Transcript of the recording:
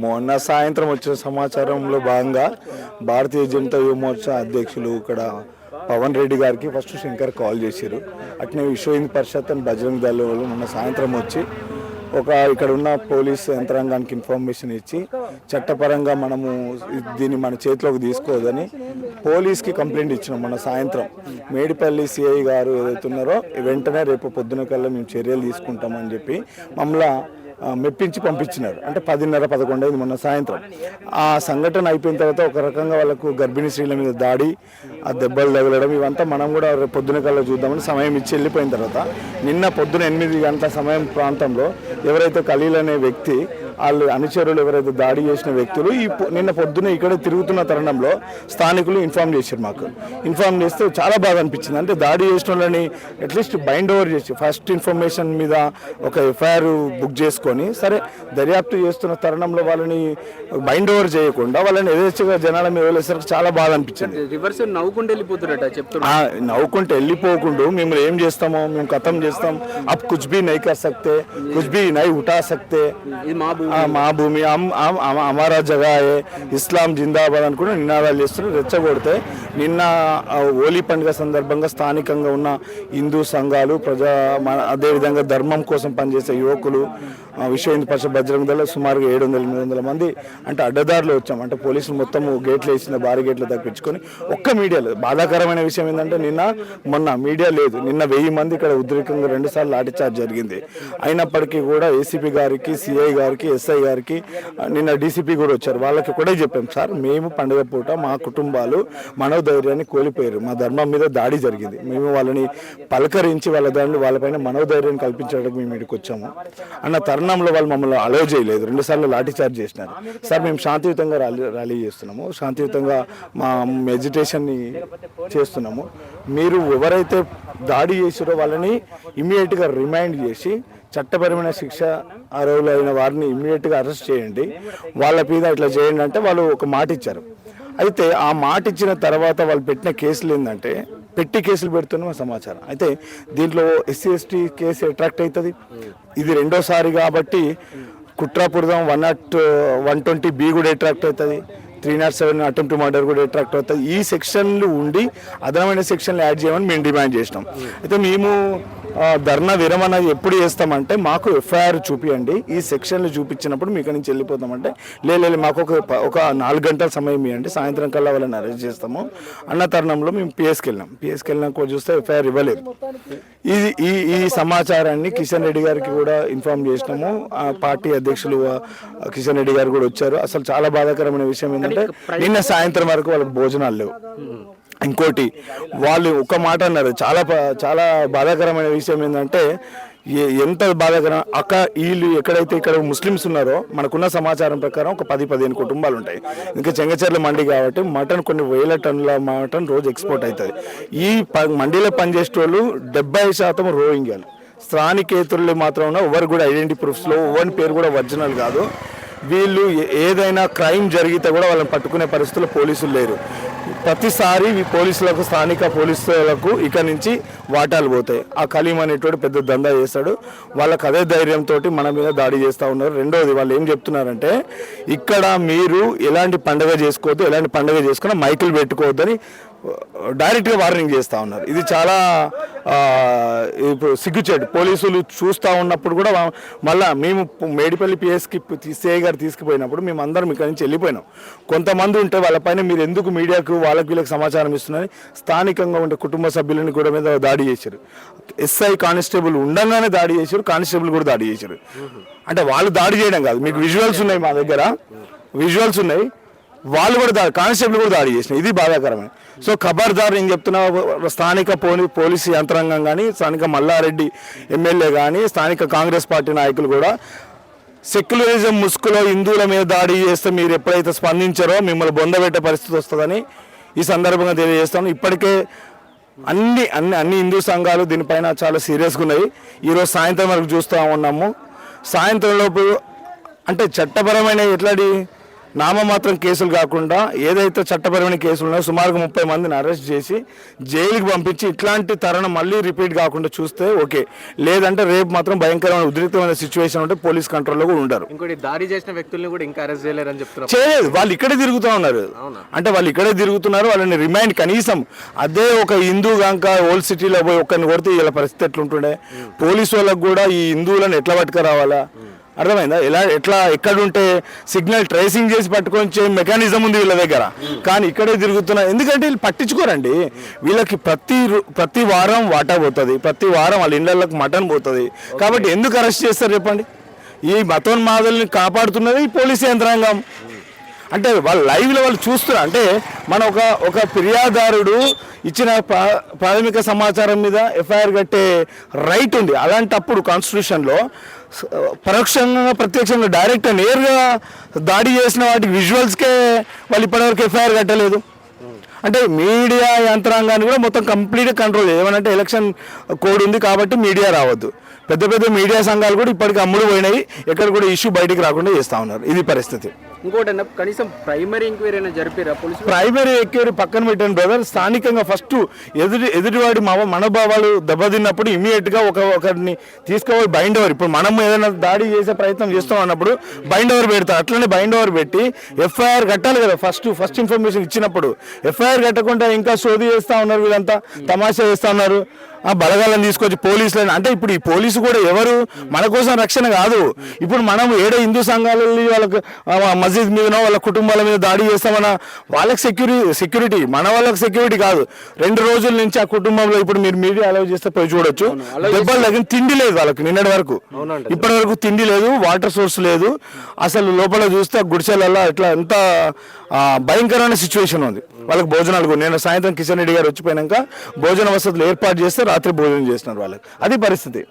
మొన్న సాయంత్రం వచ్చిన సమాచారంలో భాగంగా భారతీయ జనతా యువ మోర్చా అధ్యక్షులు ఇక్కడ పవన్ రెడ్డి గారికి ఫస్ట్ శంకర్ కాల్ చేశారు. అట్నే విశ్వ హిందూ పరిషత్ అండ్ బజరంగ్ దళ వాళ్ళు మొన్న సాయంత్రం వచ్చి ఇక్కడ ఉన్న పోలీస్ యంత్రాంగానికి ఇన్ఫర్మేషన్ ఇచ్చి చట్టపరంగా మనము దీన్ని మన చేతిలోకి తీసుకోవద్దని పోలీస్కి కంప్లైంట్ ఇచ్చినాం. మన సాయంత్రం మేడిపల్లి సిఐ గారు ఏదైతున్నారో వెంటనే రేపు పొద్దున కల్లా మేము చర్యలు తీసుకుంటామని చెప్పి మమ్మల్ని మెప్పించి పంపించినారు. అంటే 10:30-11 అయింది మొన్న సాయంత్రం. ఆ సంఘటన అయిపోయిన తర్వాత ఒక రకంగా వాళ్ళకు గర్భిణీ స్త్రీల మీద దాడి, ఆ దెబ్బలు తగలడం ఇవంతా మనం కూడా పొద్దున కల్లా చూద్దామని సమయం ఇచ్చి వెళ్ళిపోయిన తర్వాత నిన్న పొద్దున 8 గంటల సమయం ప్రాంతంలో ఎవరైతే ఖలీల్ అనే వ్యక్తి వాళ్ళు అనుచరులు ఎవరైతే దాడి చేసిన వ్యక్తులు నిన్న పొద్దున ఇక్కడ తిరుగుతున్న తరుణంలో స్థానికులు ఇన్ఫార్మ్ చేశారు. మాకు ఇన్ఫార్మ్ చేస్తే చాలా బాగా అనిపించింది. అంటే దాడి చేసిన వాళ్ళని అట్లీస్ట్ బైండ్ ఓవర్ చేసి ఫస్ట్ ఇన్ఫర్మేషన్ మీద ఒక ఎఫ్ఐఆర్ బుక్ చేసుకొని సరే దర్యాప్తు చేస్తున్న తరుణంలో వాళ్ళని బైండ్ ఓవర్ చేయకుండా వాళ్ళని యథేచ్ఛగా జనాల మీద వదిలేసరికి చాలా బాగా అనిపించింది. రివర్స్ నవ్వుకుంటూ వెళ్ళిపోతున్నట్ట చెప్తున్నా. నవ్వుకుంటూ వెళ్ళిపోకుండా మేము ఏం చేస్తామో మేము ఖతం చేస్తాం, అప్ కుచ్ భీ నై కర్ సక్తే, కుచ్ భీ నై ఉఠా సక్తే, మా భూమి అమారా జగాయే, ఇస్లాం జిందాబాద్ అనుకుంటే నినాదాలు చేస్తున్నారు. రెచ్చగొడితే నిన్న హోలీ పండుగ సందర్భంగా స్థానికంగా ఉన్న హిందూ సంఘాలు అదేవిధంగా ధర్మం కోసం పనిచేసే యువకులు విశ్వ హిందూ పరిషత్ బజరంగ దళ సుమారుగా 700-800 మంది అంటే అడ్డదారులు వచ్చాం. అంటే పోలీసులు మొత్తం గేట్లు వేసిన భారీ గేట్లు తప్పించుకొని ఒక్క మీడియా లేదు. బాధాకరమైన విషయం ఏంటంటే మొన్న మీడియా లేదు. నిన్న 1000 మంది ఇక్కడ ఉద్రికంగా 2 సార్లు లాఠీచార్జ్ జరిగింది. అయినప్పటికీ కూడా ఏసీపీ గారికి, సిఐ గారికి, ఎస్ఐ గారికి, నిన్న డీసీపీ కూడా వచ్చారు. వాళ్ళకి కూడా చెప్పాం, సార్ మేము పండుగ పూట మా కుటుంబాలు మనోధైర్యాన్ని కోల్పోయారు, మా ధర్మం మీద దాడి జరిగింది, మేము వాళ్ళని పలకరించి వాళ్ళపైన మనోధైర్యాన్ని కల్పించడానికి మేము ఇక్కడికి వచ్చాము అన్న తరుణంలో వాళ్ళు మమ్మల్ని అలౌ చేయలేదు. 2 సార్లు లాఠీచార్జ్ చేసినారు. సార్ మేము శాంతియుతంగా ర్యాలీ చేస్తున్నాము, శాంతియుతంగా మా మెజిటేషన్ని చేస్తున్నాము, మీరు ఎవరైతే దాడి చేసారో వాళ్ళని ఇమ్మీడియట్గా రిమైండ్ చేసి చట్టపరమైన శిక్ష అర్హులైన వారిని ఇమ్మీడియట్గా అరెస్ట్ చేయండి, వాళ్ళ మీద ఇట్లా చేయండి అంటే వాళ్ళు ఒక మాట ఇచ్చారు. అయితే ఆ మాట ఇచ్చిన తర్వాత వాళ్ళు పెట్టిన కేసులు ఏంటంటే పెట్టి కేసులు పెడుతున్న సమాచారం. అయితే దీంట్లో SC/ST కేసు అట్రాక్ట్ అవుతుంది. ఇది 2వసారి కాబట్టి కుట్రాపురం 120B కూడా అట్రాక్ట్ అవుతుంది, 307 అటెంప్ట్ మర్డర్ కూడా అట్రాక్ట్ అవుతుంది. ఈ సెక్షన్లు ఉండి అదనమైన సెక్షన్లు యాడ్ చేయమని మేము డిమాండ్ చేసినాం. అయితే మేము ధర్నా విరమణ ఎప్పుడు చేస్తామంటే మాకు ఎఫ్ఐఆర్ చూపియండి, ఈ సెక్షన్లు చూపించినప్పుడు మీకు నుంచి వెళ్ళిపోతామంటే లేదు మాకు ఒక 4 గంటల సమయం ఇవ్వండి, సాయంత్రం కల్లా వాళ్ళని అరెస్ట్ చేస్తాము అన్న తరుణంలో మేము పిఎస్కి వెళ్ళినాక చూస్తే ఎఫ్ఐఆర్ ఇవ్వలేదు. ఈ సమాచారాన్ని కిషన్ రెడ్డి గారికి కూడా ఇన్ఫార్మ్ చేసినాము. ఆ పార్టీ అధ్యక్షులు కిషన్ రెడ్డి గారు కూడా వచ్చారు. అసలు చాలా బాధాకరమైన విషయం ఏంటంటే నిన్న సాయంత్రం వరకు వాళ్ళకి భోజనాలు లేవు. ఇంకోటి వాళ్ళు ఒక మాట అన్నారు, చాలా బాధాకరమైన విషయం ఏంటంటే ఎంత బాధాకరం వీళ్ళు ఎక్కడైతే ఇక్కడ ముస్లిమ్స్ ఉన్నారో మనకున్న సమాచారం ప్రకారం ఒక 10-15 కుటుంబాలు ఉంటాయి. ఇంకా చెంగచెర్ల మండి కాబట్టి మటన్ కొన్ని వేల టన్నుల మటన్ రోజు ఎక్స్పోర్ట్ అవుతుంది. ఈ మండీలో పనిచేసే వాళ్ళు 70% రోహింగ్యాలు, స్థానికేతరులు మాత్రం ఎవరు కూడా ఐడెంటిటీ ప్రూఫ్స్లో ఎవరి పేరు కూడా ఒరిజినల్ కాదు. వీళ్ళు ఏదైనా క్రైమ్ జరిగితే కూడా వాళ్ళని పట్టుకునే పరిస్థితుల్లో పోలీసులు లేరు. ప్రతిసారి ఈ పోలీసులకు, స్థానిక పోలీసులకు ఇక నుంచి వాటాలు పోతాయి. ఆ కలీం అనేటువంటి పెద్ద దందా చేస్తాడు. వాళ్ళకి అదే ధైర్యంతో మన మీద దాడి చేస్తూ ఉన్నారు. రెండోది వాళ్ళు ఏం చెప్తున్నారంటే ఇక్కడ మీరు ఎలాంటి పండుగ చేసుకోవద్దు, ఎలాంటి పండుగ చేసుకున్నా మైకులు పెట్టుకోవద్దని డైరెక్ట్గా వార్నింగ్ చేస్తూ ఉన్నారు. ఇది చాలా ఇప్పుడు సిగ్గుచేటు. పోలీసులు చూస్తూ ఉన్నప్పుడు కూడా మళ్ళీ మేము మేడిపల్లి పిఎస్కి సిఐ గారు తీసుకుపోయినప్పుడు మేము అందరం ఇక్కడ నుంచి వెళ్ళిపోయినాం. కొంతమంది ఉంటే వాళ్ళపైన మీరు ఎందుకు మీడియాకు వీళ్ళకి సమాచారం ఇస్తున్నారని స్థానికంగా ఉండే కుటుంబ సభ్యులని కూడా మీద దాడి చేశారు. ఎస్ఐ కానిస్టేబుల్ ఉండగానే దాడి చేశారు, కానిస్టేబుల్ కూడా దాడి చేశారు. అంటే వాళ్ళు దాడి చేయడం కాదు, మీకు విజువల్స్ ఉన్నాయి, మా దగ్గర విజువల్స్ ఉన్నాయి, వాళ్ళు కూడా కానిస్టేబుల్ కూడా దాడి చేసినాయి. ఇది బాధాకరమే. సో ఖబర్దార్ నేను చెప్తున్నా, స్థానిక పోలీసు యంత్రాంగం కానీ, స్థానిక మల్లారెడ్డి ఎమ్మెల్యే కానీ, స్థానిక కాంగ్రెస్ పార్టీ నాయకులు కూడా సెక్యులరిజం ముసుగులో హిందువుల మీద దాడి చేస్తే మీరు ఎప్పుడైతే స్పందించారో మిమ్మల్ని బొందబెట్టే పరిస్థితి వస్తుందని ఈ సందర్భంగా తెలియజేస్తాను. ఇప్పటికే అన్ని హిందూ సంఘాలు దీనిపైన చాలా సీరియస్గా ఉన్నాయి. ఈరోజు సాయంత్రం వరకు చూస్తూ ఉన్నాము. సాయంత్రం లోపు అంటే చట్టపరమైన ఎట్లాంటి నామమాత్రం కేసులు కాకుండా ఏదైతే చట్టపరమైన కేసులు ఉన్నాయో సుమారుగా 30 మందిని అరెస్ట్ చేసి జైలుకి పంపించి ఇట్లాంటి తరుణం మళ్ళీ రిపీట్ కాకుండా చూస్తే ఓకే. లేదంటే రేపు మాత్రం భయంకరమైన ఉద్రిక్తమైన సిచ్యువేషన్ ఉంటే పోలీస్ కంట్రోల్లో కూడా ఉండరు. ఇంకోటి దాడి చేసిన వ్యక్తుల్ని కూడా ఇంకా అరెస్ట్ చేయలేరని చెప్తున్నారు. చేయలేదు, వాళ్ళు ఇక్కడే తిరుగుతూ ఉన్నారు. అంటే వాళ్ళు ఇక్కడే తిరుగుతున్నారు. వాళ్ళని రిమైండ్ కనీసం అదే ఒక హిందూ గంక ఓల్డ్ సిటీలో పోయి ఒక్కరిని కొడితే వీళ్ళ పరిస్థితి ఎట్లుంటుండే, పోలీసు వాళ్ళకు కూడా ఈ హిందువులను ఎట్లా పట్టుకురావాలా అర్థమైందా? ఎట్లా ఎక్కడుంటే సిగ్నల్ ట్రేసింగ్ చేసి పట్టుకొచ్చే మెకానిజం ఉంది వీళ్ళ దగ్గర, కానీ ఇక్కడే తిరుగుతున్నా. ఎందుకంటే వీళ్ళు పట్టించుకోరండి. వీళ్ళకి ప్రతి వారం వాటా పోతుంది, ప్రతి వారం వాళ్ళ ఇళ్ళకి మటన్ పోతుంది. కాబట్టి ఎందుకు అరెస్ట్ చేస్తారు చెప్పండి? ఈ మతోన్మాదుల్ని కాపాడుతున్నది ఈ పోలీసు యంత్రాంగం. అంటే వాళ్ళు లైవ్లో వాళ్ళు చూస్తున్నారు. అంటే మన ఒక ఫిర్యాదుదారుడు ఇచ్చిన ప్రాథమిక సమాచారం మీద ఎఫ్ఐఆర్ కట్టే రైట్ ఉంది. అలాంటప్పుడు కాన్స్టిట్యూషన్లో పరోక్షంగా ప్రత్యక్షంగా డైరెక్ట్ నేరుగా దాడి చేసిన వాటికి విజువల్స్కే వాళ్ళు ఇప్పటివరకు ఎఫ్ఐఆర్ కట్టలేదు. అంటే మీడియా యంత్రాంగాన్ని కూడా మొత్తం కంప్లీట్గా కంట్రోల్ ఏమనంటే ఎలక్షన్ కోడ్ ఉంది కాబట్టి మీడియా రావద్దు. పెద్ద పెద్ద మీడియా సంఘాలు కూడా ఇప్పటికి అమ్ముడు పోయినాయి, ఎక్కడ కూడా ఇష్యూ బయటికి రాకుండా చేస్తూ ఉన్నారు. ఇది పరిస్థితి. ఇంకోటి కనీసం ప్రైమరీ ఎంక్వైరీ అయినా జరిపారా పోలీసులు? ప్రైమరీ ఎంక్వైరీ పక్కన పెట్టండి బ్రదర్. స్థానికంగా ఫస్ట్ ఎదుటివాడి మనోభావాలు దెబ్బతిన్నప్పుడు ఇమీడియట్గా ఒకరిని తీసుకుపోయి బైండ్ ఓవర్, ఇప్పుడు మనం ఏదైనా దాడి చేసే ప్రయత్నం చేస్తాం అన్నప్పుడు బైండ్ ఓవర్ పెడతారు. అట్లనే బైండ్ ఓవర్ పెట్టి ఎఫ్ఐఆర్ కట్టాలి కదా. ఫస్ట్ ఇన్ఫర్మేషన్ ఇచ్చినప్పుడు ఎఫ్ఐఆర్ కట్టకుండా ఇంకా సోది చేస్తూ ఉన్నారు, వీళ్ళంతా తమాషా చేస్తూ ఉన్నారు. బలగాలను తీసుకొచ్చి పోలీసులను, అంటే ఇప్పుడు ఈ పోలీసు కూడా ఎవరు మన కోసం రక్షణ కాదు. ఇప్పుడు మనం ఏడో హిందూ సంఘాలు వాళ్ళకు మస్జిద్ మీదనో వాళ్ళ కుటుంబాల మీద దాడి చేస్తామన్నా వాళ్ళకి సెక్యూరిటీ, మన వాళ్ళకి సెక్యూరిటీ కాదు. 2 రోజుల నుంచి ఆ కుటుంబంలో ఇప్పుడు మీరు మీడియా అలౌ చేస్తే పోయి చూడొచ్చు, దెబ్బలు తగిన తిండి లేదు వాళ్ళకి. నిన్నటి వరకు ఇప్పటి వరకు తిండి లేదు, వాటర్ సోర్స్ లేదు. అసలు లోపల చూస్తే గుడిసెలలో ఇట్లా ఎంత భయంకరమైన సిచ్యువేషన్ ఉంది. వాళ్ళకి భోజనాలు కూడా నేను సాయంత్రం కిషన్ రెడ్డి గారు వచ్చిపోయినాక భోజన వసతులు ఏర్పాటు చేస్తే రాత్రి భోజనం చేస్తున్నారు వాళ్ళకి. అది పరిస్థితి.